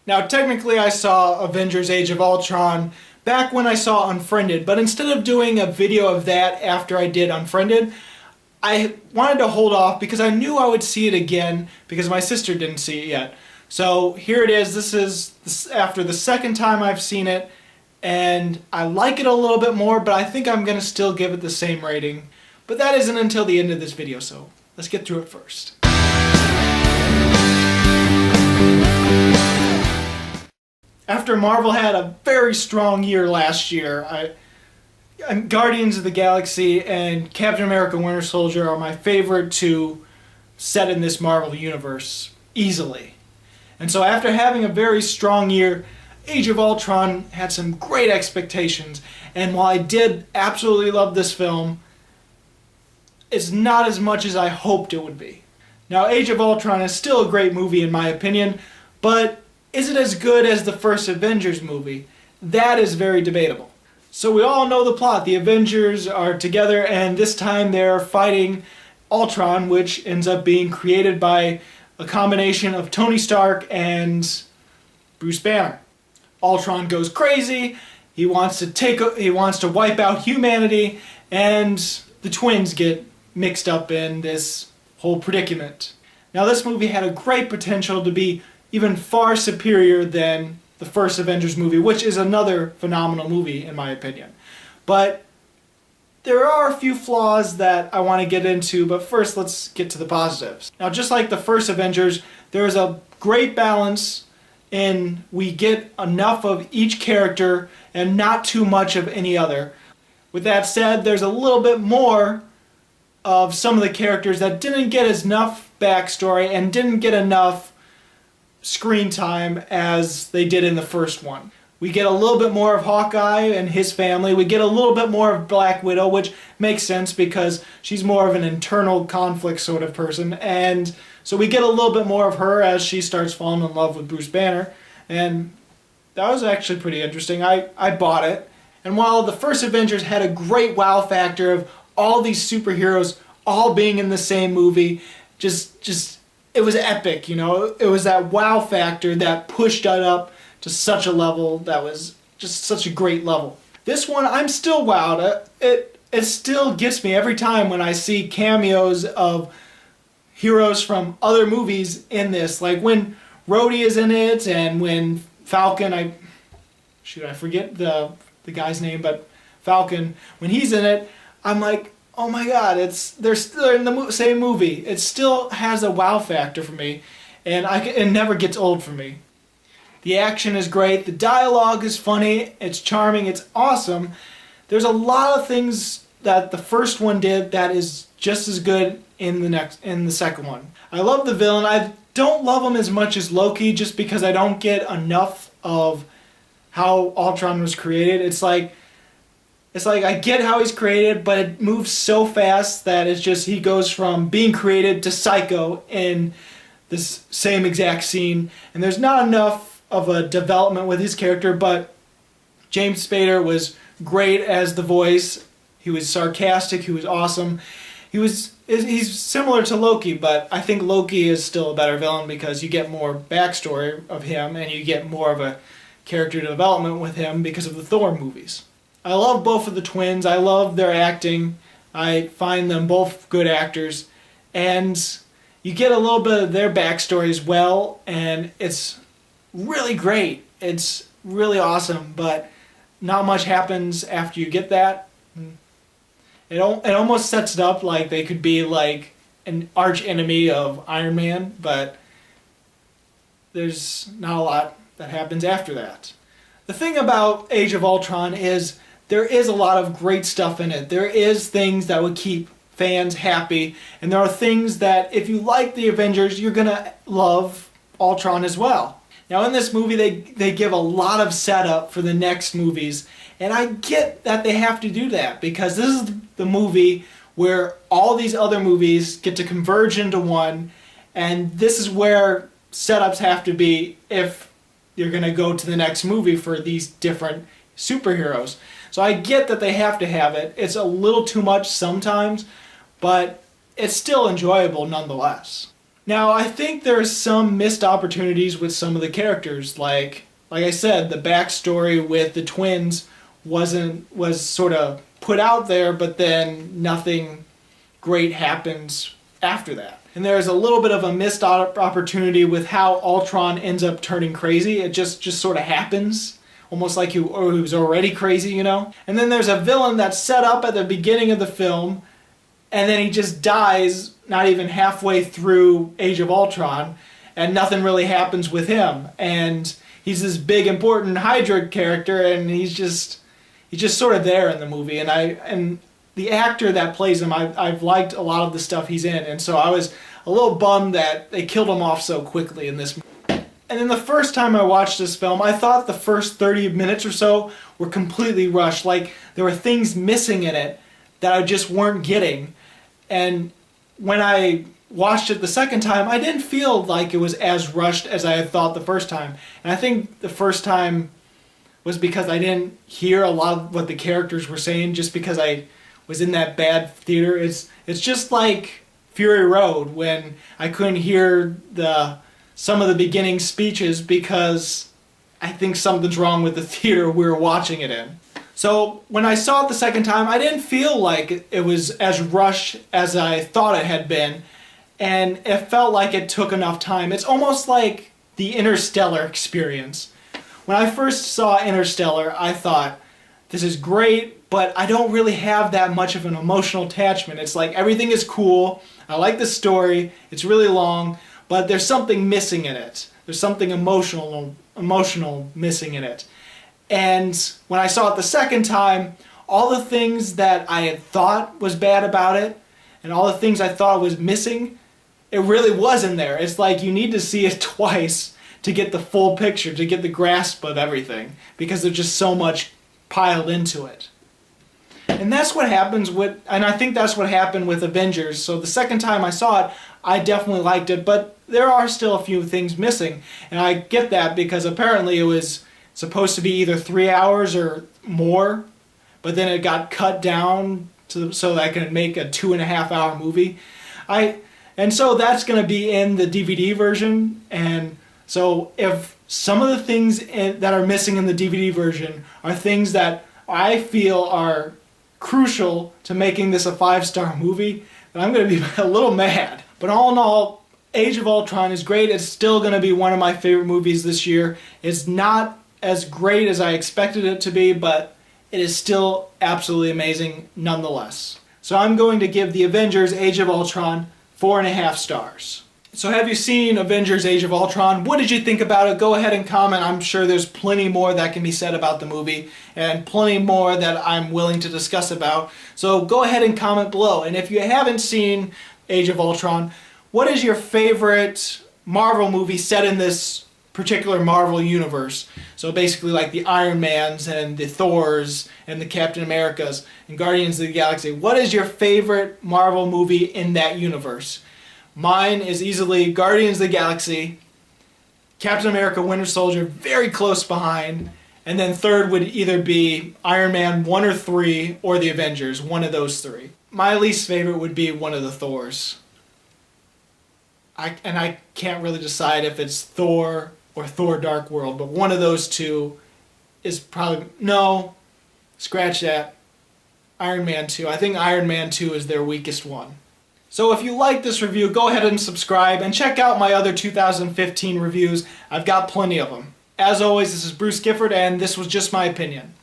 Now, technically I saw Avengers Age of Ultron back when I saw Unfriended, but instead of doing a video of that after I did Unfriended, I wanted to hold off because I knew I would see it again because my sister didn't see it yet. So here it is. This is after the second time I've seen it, and I like it a little bit more, but I think I'm going to still give it the same rating. But that isn't until the end of this video, so let's get through it first. After Marvel had a very strong year last year, Guardians of the Galaxy and Captain America Winter Soldier are my favorite two set in this Marvel universe, easily. And so after having a very strong year, Age of Ultron had some great expectations, and while I did absolutely love this film, it's not as much as I hoped it would be. Now, Age of Ultron is still a great movie in my opinion, but is it as good as the first Avengers movie? That is very debatable. So we all know the plot. The Avengers are together, and this time they're fighting Ultron, which ends up being created by a combination of Tony Stark and Bruce Banner. Ultron goes crazy. He wants to wipe out humanity, and the twins get mixed up in this whole predicament. Now, this movie had a great potential to be even far superior than the first Avengers movie, which is another phenomenal movie in my opinion. But there are a few flaws that I want to get into, but first let's get to the positives. Now, just like the first Avengers, there is a great balance in we get enough of each character and not too much of any other. With that said, there's a little bit more of some of the characters that didn't get enough backstory and didn't get enough screen time as they did in the first one. We get a little bit more of Hawkeye and his family. We get a little bit more of Black Widow, which makes sense because she's more of an internal conflict sort of person. And so we get a little bit more of her as she starts falling in love with Bruce Banner. And that was actually pretty interesting. I bought it. And while the first Avengers had a great wow factor of all these superheroes all being in the same movie, just it was epic, you know. It was that wow factor that pushed it up to such a level that was just such a great level. This one, I'm still wowed. It still gets me every time when I see cameos of heroes from other movies in this. Like when Rhodey is in it, and when Falcon, I forget the guy's name, but Falcon, when he's in it, I'm like, oh my god, they're still in the same movie. It still has a wow factor for me, and it never gets old for me. The action is great, the dialogue is funny, it's charming, it's awesome. There's a lot of things that the first one did that is just as good in the second one. I love the villain. I don't love him as much as Loki just because I don't get enough of how Ultron was created. It's like I get how he's created, but it moves so fast that it's just he goes from being created to psycho in this same exact scene, and there's not enough of a development with his character. But James Spader was great as the voice. He was sarcastic, he was awesome. He's similar to Loki, but I think Loki is still a better villain because you get more backstory of him and you get more of a character development with him because of the Thor movies. I love both of the twins. I love their acting. I find them both good actors. And you get a little bit of their backstory as well, and it's really great. It's really awesome, but not much happens after you get that. It almost sets it up like they could be like an arch enemy of Iron Man, but there's not a lot that happens after that. The thing about Age of Ultron is there is a lot of great stuff in it. There is things that would keep fans happy, and there are things that if you like the Avengers, you're gonna love Ultron as well. Now in this movie they give a lot of setup for the next movies, and I get that they have to do that because this is the movie where all these other movies get to converge into one, and this is where setups have to be if you're going to go to the next movie for these different superheroes. So I get that they have to have it. It's a little too much sometimes, but it's still enjoyable nonetheless. Now, I think there's some missed opportunities with some of the characters. Like I said, the backstory with the twins was sort of put out there, but then nothing great happens after that. And there's a little bit of a missed opportunity with how Ultron ends up turning crazy. It just sort of happens, almost like he was already crazy, you know? And then there's a villain that's set up at the beginning of the film, and then he just dies not even halfway through Age of Ultron, and nothing really happens with him. And he's this big, important Hydra character, and he's just sort of there in the movie. And the actor that plays him, I've liked a lot of the stuff he's in, and so I was a little bummed that they killed him off so quickly in this movie. And then the first time I watched this film, I thought the first 30 minutes or so were completely rushed. Like, there were things missing in it that I just weren't getting. And when I watched it the second time, I didn't feel like it was as rushed as I had thought the first time. And I think the first time was because I didn't hear a lot of what the characters were saying, just because I was in that bad theater. It's just like Fury Road, when I couldn't hear some of the beginning speeches because I think something's wrong with the theater we were watching it in. So when I saw it the second time, I didn't feel like it was as rushed as I thought it had been, and it felt like it took enough time. It's almost like the Interstellar experience. When I first saw Interstellar, I thought, this is great, but I don't really have that much of an emotional attachment. It's like everything is cool, I like the story, it's really long, but there's something missing in it. There's something emotional missing in it. And when I saw it the second time, all the things that I had thought was bad about it, and all the things I thought was missing, it really was in there. It's like you need to see it twice to get the full picture, to get the grasp of everything, because there's just so much piled into it. And that's what happens and I think that's what happened with Avengers. So the second time I saw it, I definitely liked it, but there are still a few things missing. And I get that because apparently it was supposed to be either 3 hours or more, but then it got cut down so that I could make a 2.5-hour movie. And so that's going to be in the DVD version, and so if some of the things that are missing in the DVD version are things that I feel are crucial to making this a 5-star movie, then I'm going to be a little mad. But all in all, Age of Ultron is great. It's still going to be one of my favorite movies this year. It's not as great as I expected it to be, but it is still absolutely amazing nonetheless. So I'm going to give the Avengers Age of Ultron 4.5 stars. So have you seen Avengers Age of Ultron? What did you think about it? Go ahead and comment. I'm sure there's plenty more that can be said about the movie, and plenty more that I'm willing to discuss about. So go ahead and comment below. And if you haven't seen Age of Ultron, what is your favorite Marvel movie set in this particular Marvel universe? So basically like the Iron Mans and the Thors and the Captain Americas and Guardians of the Galaxy. What is your favorite Marvel movie in that universe? Mine is easily Guardians of the Galaxy, Captain America Winter Soldier very close behind, and then third would either be Iron Man 1 or 3 or the Avengers, one of those three. My least favorite would be one of the Thors. I can't really decide if it's Thor or Thor Dark World, but one of those two is probably, no, scratch that, Iron Man 2. I think Iron Man 2 is their weakest one. So if you like this review, go ahead and subscribe and check out my other 2015 reviews. I've got plenty of them. As always, this is Bruce Gifford, and this was Just My Opinion.